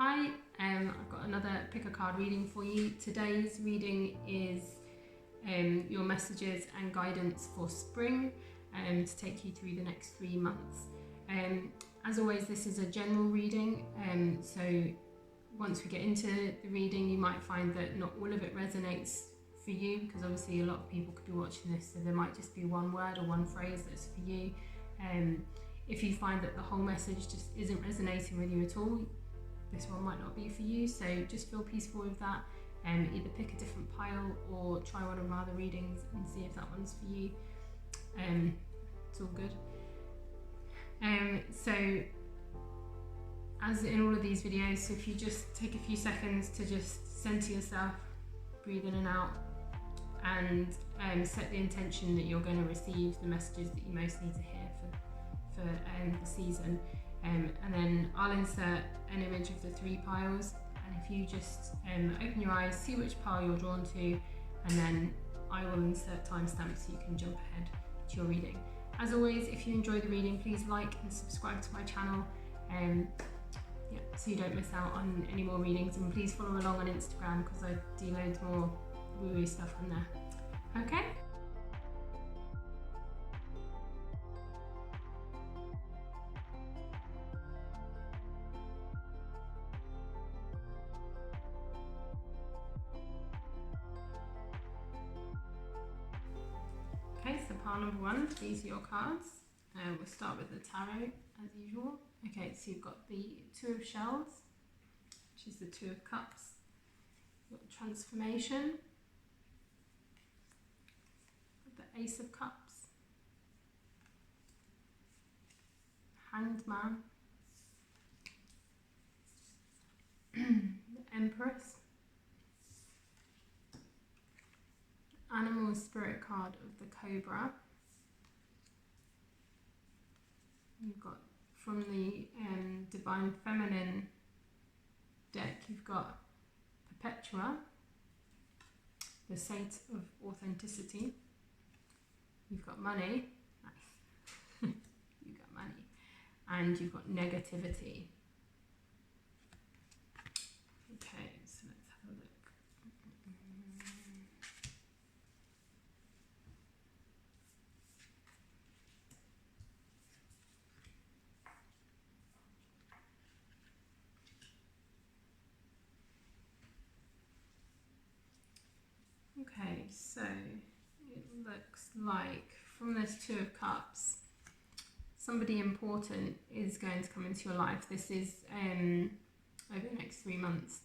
Hi, I've got another pick a card reading for you. Today's reading is your messages and guidance for spring to take you through the next 3 months. As always, this is a general reading, so once we get into the reading you might find that not all of it resonates for you, because obviously a lot of people could be watching this, so there might just be one word or one phrase that's for you. If you find that the whole message just isn't resonating with you at all, this one might not be for you, so just feel peaceful with that. Either pick a different pile or try one of my other readings and see if that one's for you. It's all good. So as in all of these videos, so if you just take a few seconds to just center yourself, breathe in and out, and set the intention that you're going to receive the messages that you most need to hear for the season. And then I'll insert an image of the 3 piles, and if you just open your eyes, see which pile you're drawn to, and then I will insert timestamps so you can jump ahead to your reading. As always, if you enjoy the reading, please like and subscribe to my channel, so you don't miss out on any more readings, and please follow along on Instagram because I do loads more woo-woo stuff on there. Okay? Okay, so pile number 1, these are your cards. We'll start with the tarot as usual. Okay, so you've got the 2 of shells, which is the 2 of cups. You've got transformation, the ace of cups, hanged man, the empress, animal spirit card of the cobra. You've got from the divine feminine deck, you've got Perpetua, the saint of authenticity. You've got money, nice. You've got money, and you've got negativity. Okay, so let's have a look. Okay, so it looks like from this 2 of cups, somebody important is going to come into your life. This is over the next 3 months.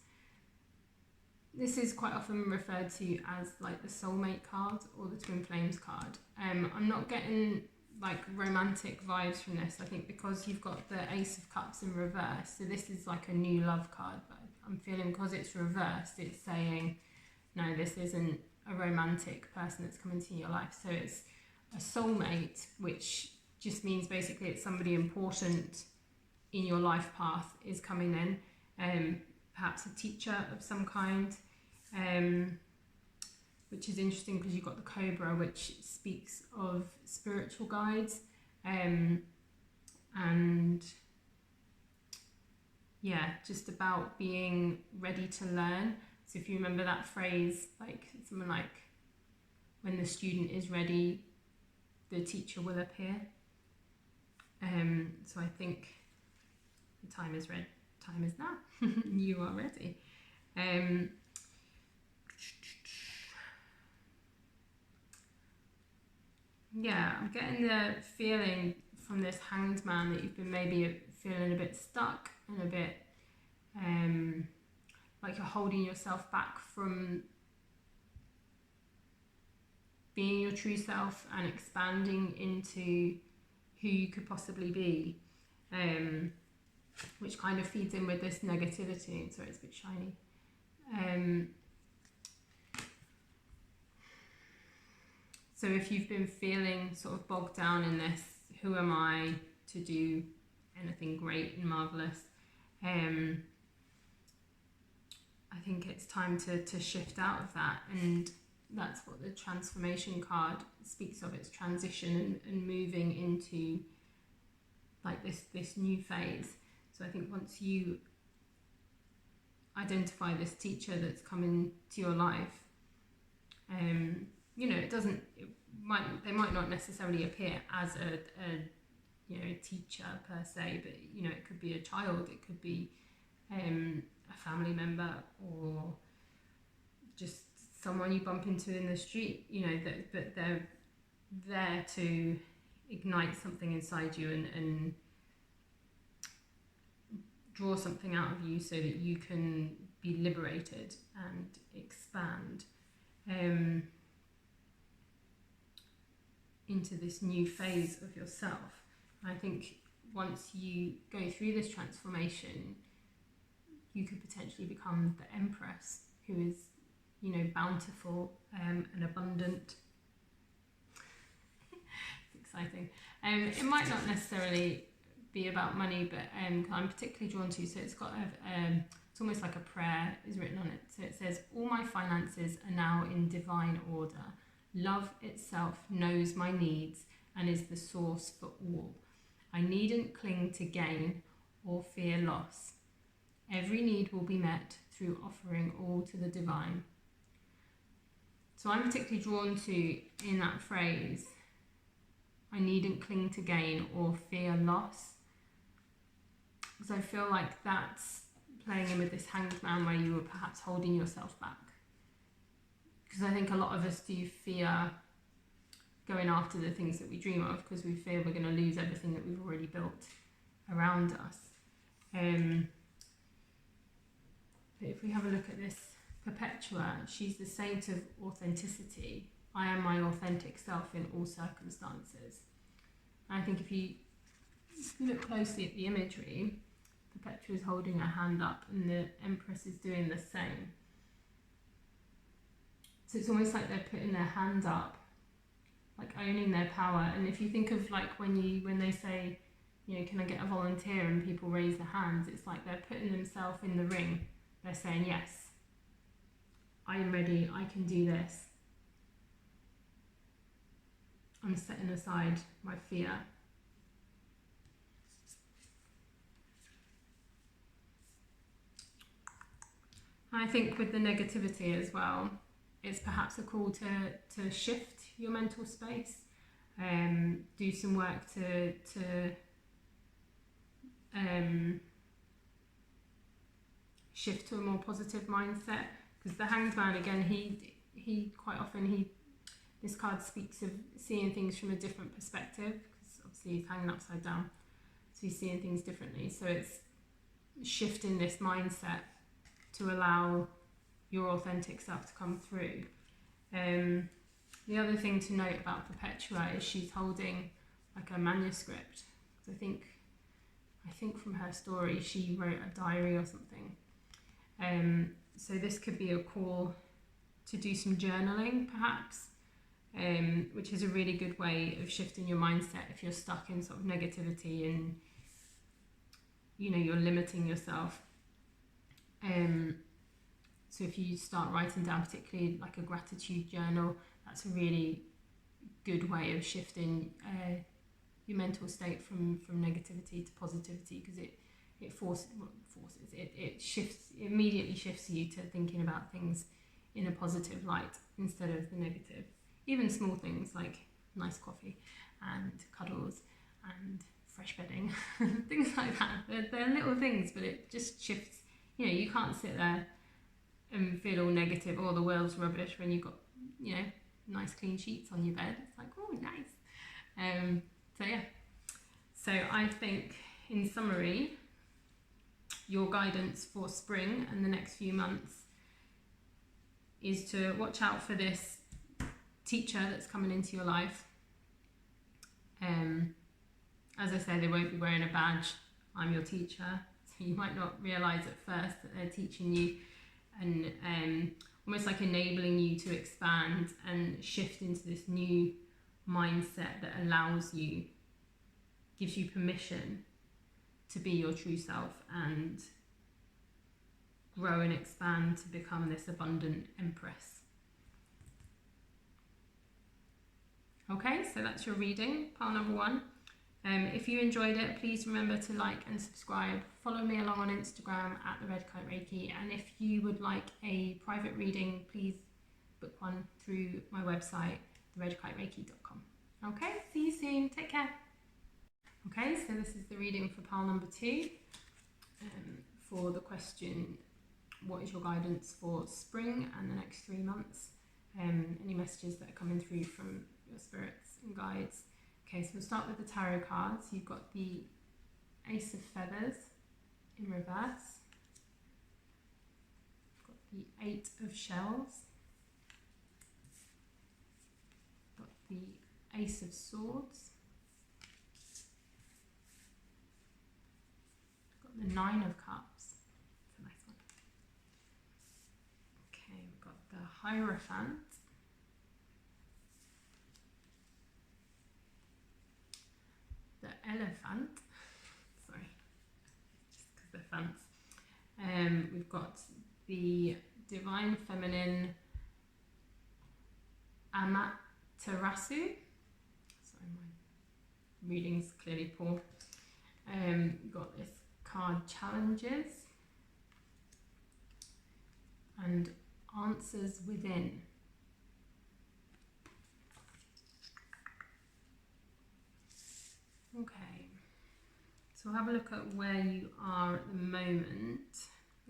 This is quite often referred to as like the soulmate card or the twin flames card. I'm not getting like romantic vibes from this. I think because you've got the ace of cups in reverse, so this is like a new love card, but I'm feeling because it's reversed, it's saying no, this isn't a romantic person that's coming into your life. So it's a soulmate, which just means basically it's somebody important in your life path is coming in, perhaps a teacher of some kind, which is interesting because you've got the cobra, which speaks of spiritual guides, and yeah, just about being ready to learn. So if you remember that phrase, like something like, when the student is ready, the teacher will appear. So I think the time is now. You are ready. Yeah, I'm getting the feeling from this hanged man that you've been maybe feeling a bit stuck and a bit like you're holding yourself back from being your true self and expanding into who you could possibly be, which kind of feeds in with this negativity. Sorry, it's a bit shiny. So if you've been feeling sort of bogged down in this, who am I to do anything great and marvellous, I think it's time to shift out of that, and that's what the transformation card speaks of. It's transition and moving into like this new phase. So I think once you identify this teacher that's coming to your life, they might not necessarily appear as a teacher per se, but it could be a child, it could be a family member, or just someone you bump into in the street, that they're there to ignite something inside you and draw something out of you so that you can be liberated and expand into this new phase of yourself. I think once you go through this transformation, you could potentially become the Empress, who is, bountiful and abundant. It's exciting. It might not necessarily be about money, but I'm particularly drawn to, so it's got it's almost like a prayer is written on it. So it says, all my finances are now in divine order. Love itself knows my needs and is the source for all. I needn't cling to gain or fear loss. Every need will be met through offering all to the divine. So I'm particularly drawn to, in that phrase, I needn't cling to gain or fear loss. Because I feel like that's playing in with this hanged man where you were perhaps holding yourself back. Because I think a lot of us do fear going after the things that we dream of, because we fear we're going to lose everything that we've already built around us. But if we have a look at this Perpetua, she's the saint of authenticity. I am my authentic self in all circumstances. And I think if you look closely at the imagery, Perpetua is holding her hand up and the Empress is doing the same. So it's almost like they're putting their hand up, like owning their power. And if you think of like when they say, can I get a volunteer, and people raise their hands, it's like they're putting themselves in the ring. They're saying, yes, I am ready, I can do this. I'm setting aside my fear. I think with the negativity as well, it's perhaps a call to shift your mental space, do some work to shift to a more positive mindset. Because the Hanged Man, again, he quite often, this card speaks of seeing things from a different perspective, because obviously he's hanging upside down, so he's seeing things differently. So it's shifting this mindset to allow your authentic self to come through. The other thing to note about Perpetua is she's holding like a manuscript. So I think from her story she wrote a diary or something. So this could be a call to do some journaling perhaps, which is a really good way of shifting your mindset if you're stuck in sort of negativity and you're limiting yourself. So if you start writing down particularly like a gratitude journal, that's a really good way of shifting your mental state from negativity to positivity, because it immediately shifts you to thinking about things in a positive light instead of the negative. Even small things like nice coffee and cuddles and fresh bedding, things like that. They're little things, but it just shifts. You can't sit there and feel all negative, the world's rubbish, when you've got, nice clean sheets on your bed. It's like, oh, nice. So I think, in summary, your guidance for spring and the next few months is to watch out for this teacher that's coming into your life. As I say, they won't be wearing a badge. I'm your teacher. So you might not realise at first that they're teaching you and almost like enabling you to expand and shift into this new mindset that allows you, gives you permission to be your true self and grow and expand to become this abundant Empress. Okay, so that's your reading, pile number 1. If you enjoyed it, please remember to like and subscribe. Follow me along on Instagram at the Red Kite Reiki. And if you would like a private reading, please book one through my website, theredkitereiki.com. Okay, see you soon. Take care. Okay, so this is the reading for pile number 2. For the question, what is your guidance for spring and the next 3 months? Any messages that are coming through from your spirits and guides. Okay, so we'll start with the tarot cards. You've got the Ace of Feathers in reverse. You've got the 8 of Shells. You've got the Ace of Swords. You've got the 9 of Cups. It's a nice one. Okay, we've got the Hierophant. The Elephant. Sorry, just because they're fans. We've got the Divine Feminine Amaterasu. Sorry, my reading's clearly poor. We've got this card, Challenges, and Answers Within. Okay, so we'll have a look at where you are at the moment.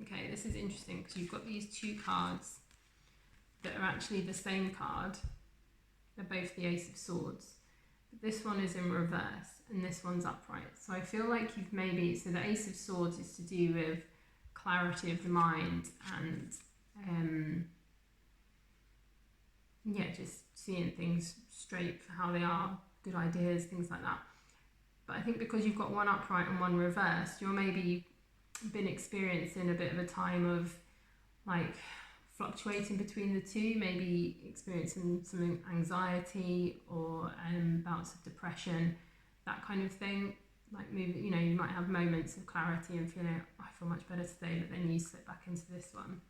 Okay, this is interesting because you've got these 2 cards that are actually the same card. They're both the Ace of Swords. But this one is in reverse and this one's upright. So I feel like you've maybe, so the Ace of Swords is to do with clarity of the mind and yeah, just seeing things straight for how they are, good ideas, things like that. But I think because you've got one upright and one reversed, you're maybe been experiencing a bit of a time of like fluctuating between the two, maybe experiencing some anxiety or bouts of depression, that kind of thing. Like you know, you might have moments of clarity and feeling, oh, I feel much better today, but then you slip back into this one.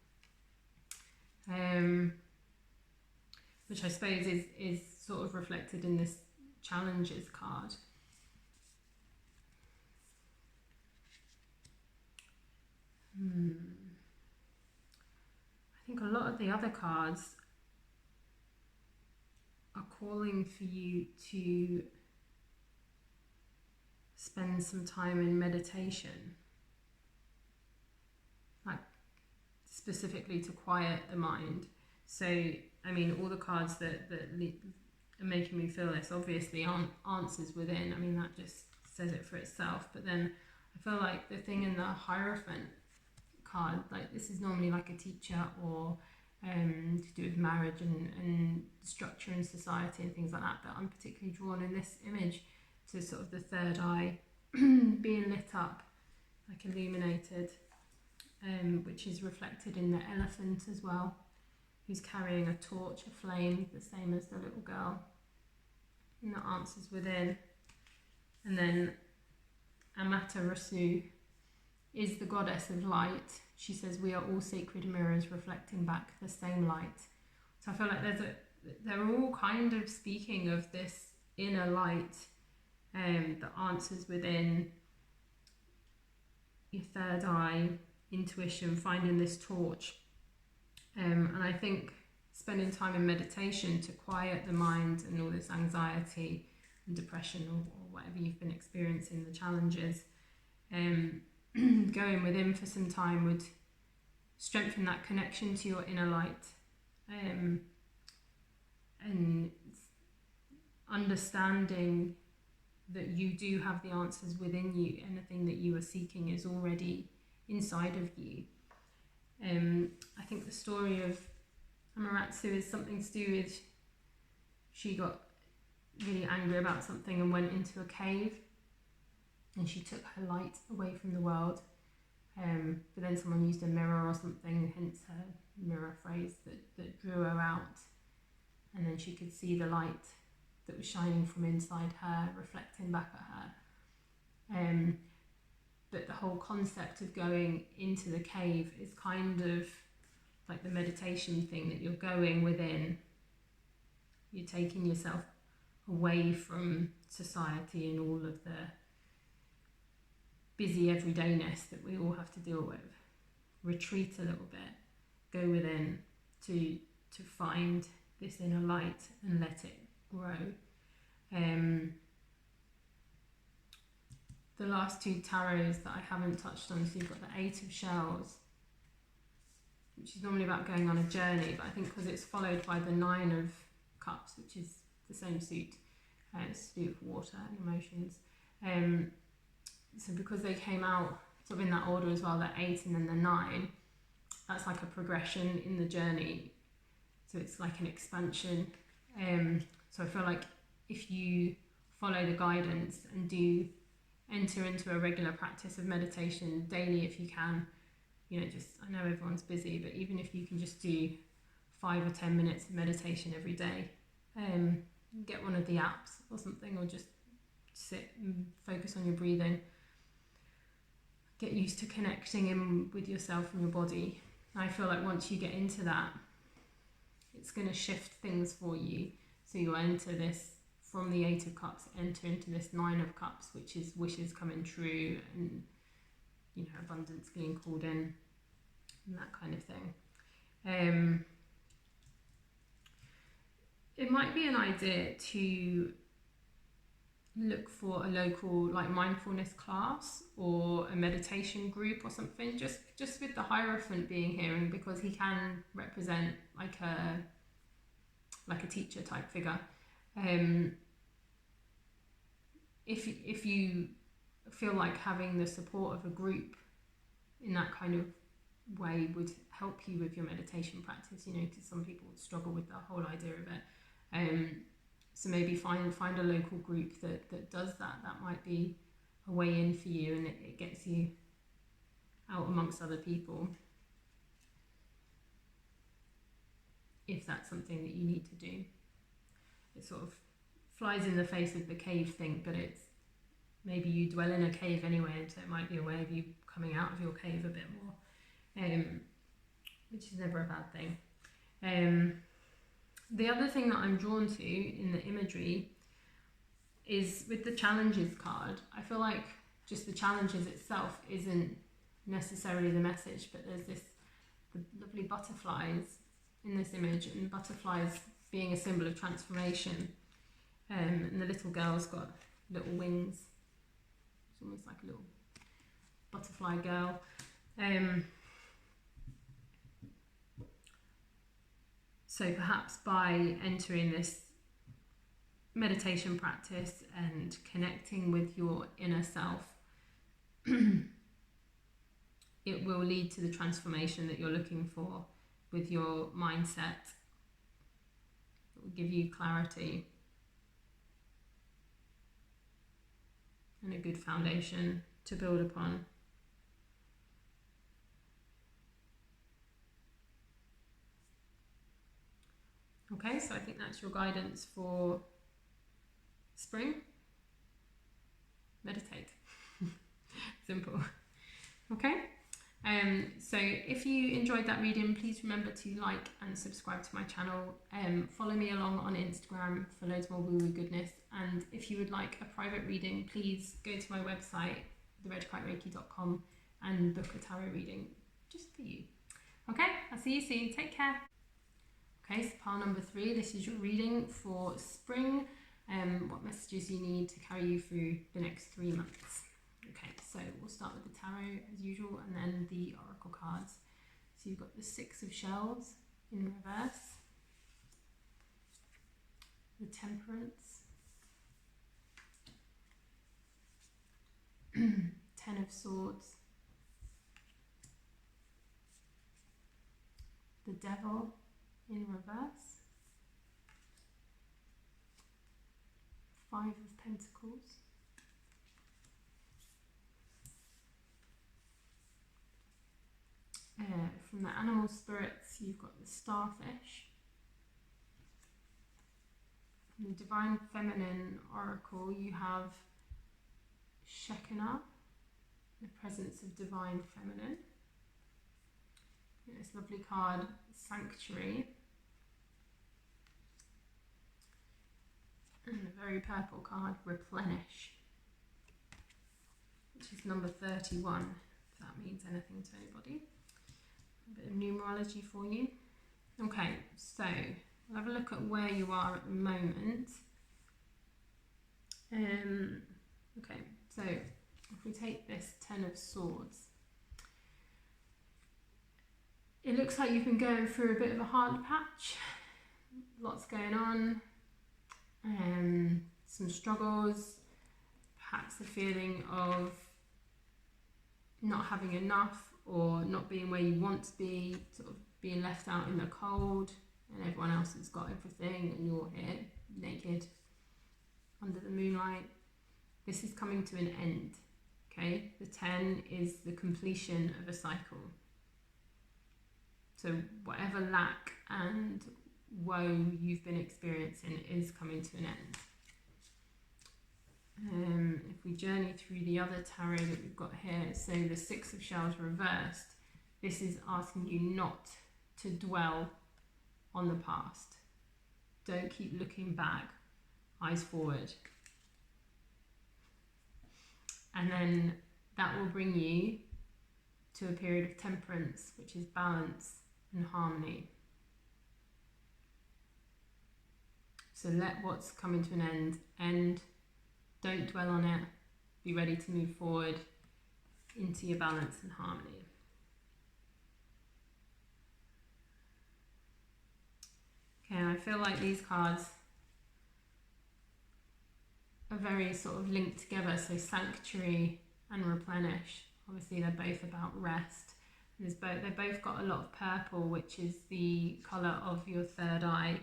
Which I suppose is sort of reflected in this Challenges card. I think a lot of the other cards are calling for you to spend some time in meditation, like specifically to quiet the mind. So, I mean, all the cards that are making me feel this obviously aren't answers within. I mean, that just says it for itself. But then I feel like the thing in the Hierophant card, like this is normally like a teacher or to do with marriage and structure in society and things like that, but I'm particularly drawn in this image to sort of the third eye being lit up, like illuminated, which is reflected in the elephant as well, who's carrying a torch, a flame, the same as the little girl in the Answers Within. And then Amaterasu is the goddess of light. She says we are all sacred mirrors reflecting back the same light. So I feel like they're all kind of speaking of this inner light that answers within, your third eye, intuition, finding this torch. And I think spending time in meditation to quiet the mind and all this anxiety and depression or whatever you've been experiencing, the challenges, going within for some time would strengthen that connection to your inner light, and understanding that you do have the answers within you. Anything that you are seeking is already inside of you. I think the story of Amaterasu is something to do with, she got really angry about something and went into a cave and she took her light away from the world, but then someone used a mirror or something, hence her mirror phrase, that drew her out, and then she could see the light that was shining from inside her reflecting back at her. But the whole concept of going into the cave is kind of like the meditation thing, that you're going within, you're taking yourself away from society and all of the busy everydayness that we all have to deal with. Retreat a little bit, go within to find this inner light and let it grow. The last two tarots that I haven't touched on, so you've got the Eight of Shells, which is normally about going on a journey, but I think because it's followed by the Nine of Cups, which is the same suit, it's to do with water and emotions. So because they came out sort of in that order as well, the 8 and then the 9, that's like a progression in the journey. So it's like an expansion. So I feel like if you follow the guidance and do enter into a regular practice of meditation daily if you can, you know, just, I know everyone's busy, but even if you can just do 5 or 10 minutes of meditation every day, get one of the apps or something, or just sit and focus on your breathing, get used to connecting in with yourself and your body. I feel like once you get into that, it's going to shift things for you. So you'll enter this, from the 8 of Cups, enter into this 9 of Cups, which is wishes coming true and, you know, abundance being called in and that kind of thing. It might be an idea to look for a local like mindfulness class or a meditation group or something, just with the Hierophant being here, and because he can represent like a teacher type figure. If you feel like having the support of a group in that kind of way would help you with your meditation practice, you know, because some people struggle with the whole idea of it. So maybe find a local group that does that. That might be a way in for you, and it gets you out amongst other people, if that's something that you need to do. It sort of flies in the face of the cave thing, but it's maybe you dwell in a cave anyway, and so it might be a way of you coming out of your cave a bit more, which is never a bad thing. The other thing that I'm drawn to in the imagery is with the challenges card. I feel like just the challenges itself isn't necessarily the message, but there's the lovely butterflies in this image, and butterflies being a symbol of transformation. And the little girl's got little wings. It's almost like a little butterfly girl. So perhaps by entering this meditation practice and connecting with your inner self, it will lead to the transformation that you're looking for with your mindset. It will give you clarity and a good foundation to build upon. Okay, so I think that's your guidance for spring. Meditate. Simple. Okay, so if you enjoyed that reading, please remember to like and subscribe to my channel. Follow me along on Instagram for loads more woo-woo goodness. And if you would like a private reading, please go to my website, theredkitereiki.com, and book a tarot reading just for you. Okay, I'll see you soon. Take care. Okay, so pile number 3, this is your reading for spring. What messages you need to carry you through the next 3 months. Okay, so we'll start with the tarot as usual, and then the oracle cards. So you've got the 6 of Shells in reverse, the Temperance, 10 of Swords, the Devil in reverse, 5 of Pentacles, from the animal spirits you've got the Starfish. From the Divine Feminine Oracle you have Shekinah, the presence of Divine Feminine. And this lovely card, Sanctuary. And the very purple card, replenish, which is number 31, if that means anything to anybody. A bit of numerology for you. Okay, so we'll have a look at where you are at the moment. Okay, so if we take this Ten of Swords, it looks like you've been going through a bit of a hard patch. Lots going on, some struggles, perhaps a feeling of not having enough or not being where you want to be, sort of being left out in the cold and everyone else has got everything and you're here naked under the moonlight. This is coming to an end, okay? The 10 is the completion of a cycle. So whatever lack and woe you've been experiencing is coming to an end. If we journey through the other tarot that we've got here, so the Six of Shells reversed, this is asking you not to dwell on the past. Don't keep looking back, eyes forward. And then that will bring you to a period of temperance, which is balance and harmony. So let what's coming to an end. Don't dwell on it. Be ready to move forward into your balance and harmony. Okay, and I feel like these cards are very sort of linked together. So sanctuary and replenish. Obviously, they're both about rest. They both got a lot of purple, which is the colour of your third eye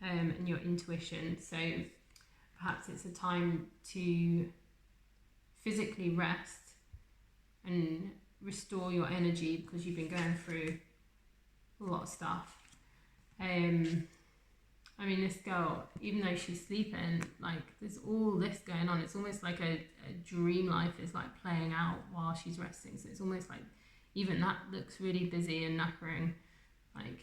and your intuition. So perhaps it's a time to physically rest and restore your energy because you've been going through a lot of stuff. I mean, this girl, even though she's sleeping, like there's all this going on. It's almost like a dream life is like playing out while she's resting. So it's almost like even that looks really busy and knackering. Like,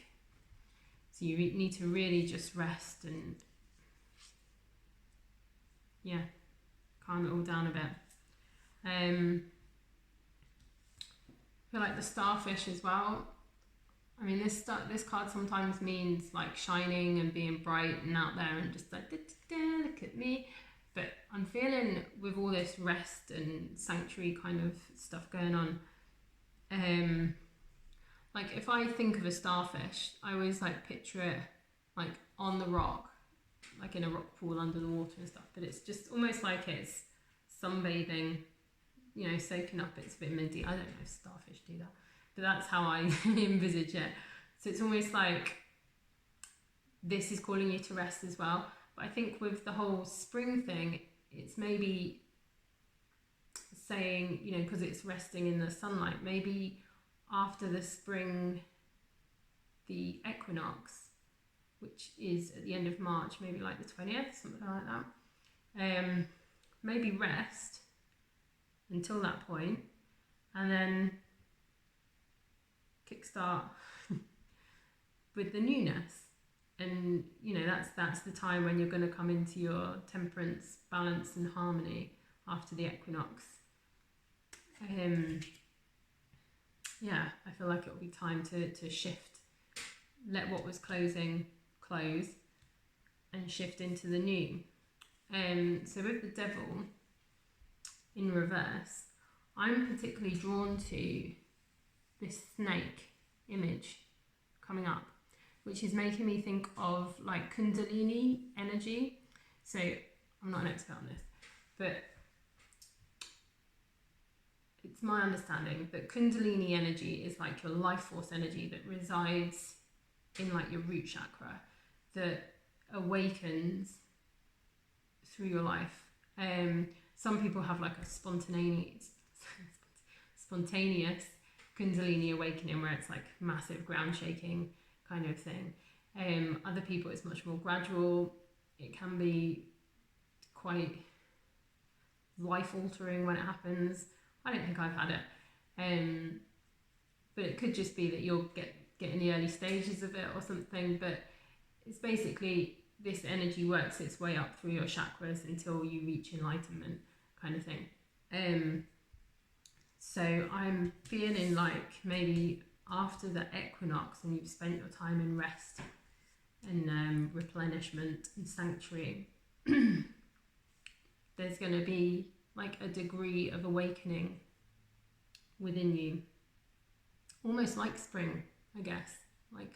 so you need to really just rest and yeah, calm it all down a bit. I feel like the starfish as well. I mean, this card sometimes means like shining and being bright and out there and just like, da, da, da, look at me. But I'm feeling with all this rest and sanctuary kind of stuff going on, like if I think of a starfish, I always like picture it like on the rock, like in a rock pool under the water and stuff. But it's just almost like it's sunbathing, you know, soaking up its vitamin D. I don't know if starfish do that, but that's how I envisage it. So it's almost like this is calling you to rest as well. But I think with the whole spring thing, it's maybe saying, you know, because it's resting in the sunlight, maybe after the spring, the equinox, which is at the end of March, maybe like the 20th, something like that, maybe rest until that point, and then kickstart with the newness. And you know, that's the time when you're going to come into your temperance, balance and harmony after the equinox. Yeah, I feel like it will be time to shift, let what was closing close and shift into the new. So with the devil in reverse, I'm particularly drawn to this snake image coming up, which is making me think of like Kundalini energy. So I'm not an expert on this, but it's my understanding that Kundalini energy is like your life force energy that resides in like your root chakra, that awakens through your life. Some people have like a spontaneous Kundalini awakening where it's like massive ground shaking kind of thing. Other people it's much more gradual. It can be quite life altering when it happens. I don't think I've had it, but it could just be that you'll get in the early stages of it or something. But it's basically this energy works its way up through your chakras until you reach enlightenment, kind of thing. So I'm feeling like maybe after the equinox and you've spent your time in rest and replenishment and sanctuary, there's going to be like a degree of awakening within you, almost like spring, I guess, like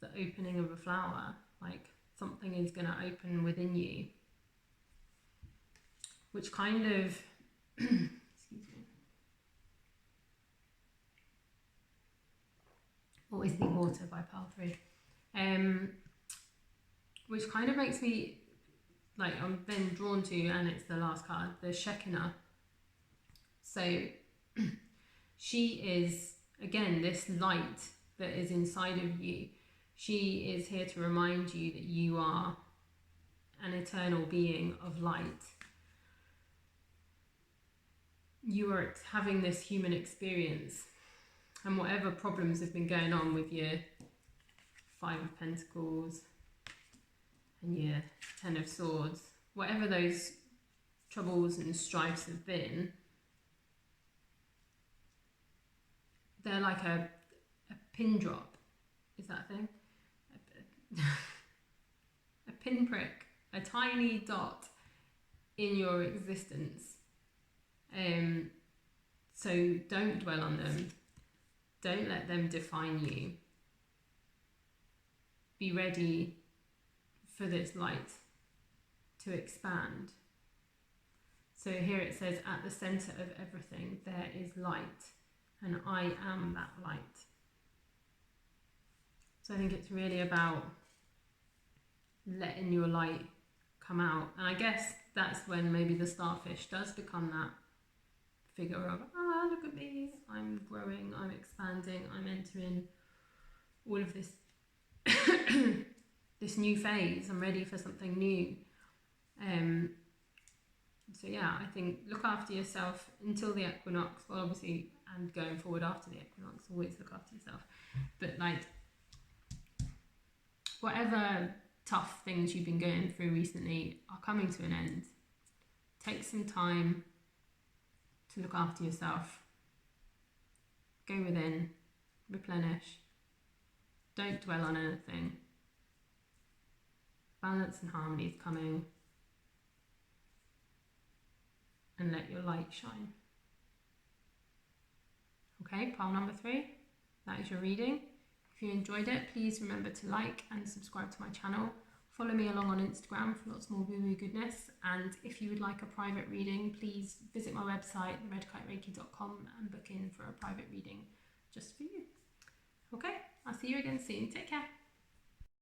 the opening of a flower. Like something is going to open within you, which kind of excuse me, Always Think Water by Pile 3, which kind of makes me, like, I'm then drawn to, and it's the last card, the Shekinah. So she is, again, this light that is inside of you. She is here to remind you that you are an eternal being of light. You are having this human experience, and whatever problems have been going on with your Five of Pentacles and your Ten of Swords, whatever those troubles and strifes have been, they're like a pin drop. Is that a thing? A pinprick, a tiny dot in your existence. So don't dwell on them. Don't let them define you. Be ready for this light to expand. So here it says, at the center of everything there is light, and I am that light. So I think it's really about letting your light come out. And I guess that's when maybe the starfish does become that figure of, look at me, I'm growing, I'm expanding, I'm entering all of this this new phase. I'm ready for something new. So yeah, I think look after yourself until the equinox. Well, obviously, and going forward after the equinox, always look after yourself. But like, whatever tough things you've been going through recently are coming to an end. Take some time to look after yourself. Go within, replenish. Don't dwell on anything. Balance and harmony is coming. And let your light shine. Okay, pile number 3. That is your reading. If you enjoyed it, please remember to like and subscribe to my channel. Follow me along on Instagram for lots more woo-woo goodness. And if you would like a private reading, please visit my website, redkitereiki.com, and book in for a private reading just for you. Okay, I'll see you again soon. Take care.